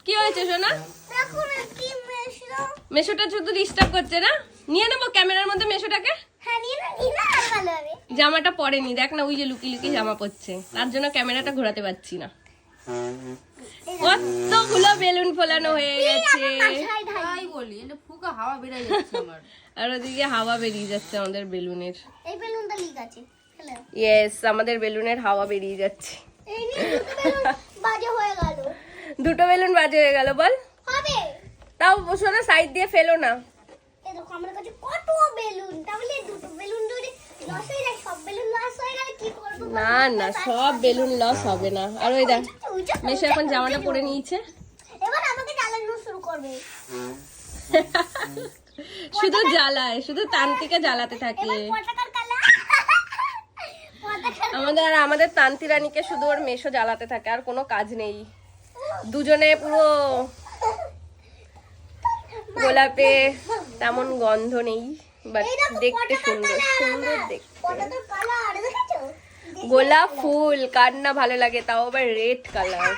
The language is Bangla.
কি হয়েছে সোনা? মেশোটা শুধু ডিস্টার্ব করছে না? নিয়ে নেবো ক্যামেরার মধ্যে মেশোটাকে। জামাটা পরেনি, দেখ না ওই যে লুকি লুকি জামা পরছে, তার জন্য ক্যামেরাটা ঘোরাতে পারছি না। কতগুলো বেলুন ফোলানো হয়ে গেছে, আর ওদিকে হাওয়া বেরিয়ে যাচ্ছে আমাদের বেলুনের। ইয়েস, আমাদের বেলুনের হাওয়া বেরিয়ে যাচ্ছে। দুটো বেলুন বাজে হয়ে গেল, বল তাও শোনা সাইড দিয়ে ফেলো না। না না, সব বেলুন লস হবে না। আর ওই দেখ মেশো এখন জামাটা পরে নিয়েছে, শুধু জ্বালায়, শুধু তান্ত্রিকা জ্বালাতে থাকে আমাদের তান্ত্রী রানীকে, শুধু ওর মেশো জ্বালাতে থাকে, আর কোনো কাজ নেই। দুজনে পুরো গোলাপে তেমন গন্ধ নেই, বাট দেখতে সুন্দর সুন্দর দেখতে। গোলাপ ফুল কার না ভালো লাগে, তাও আবার রেড কালার।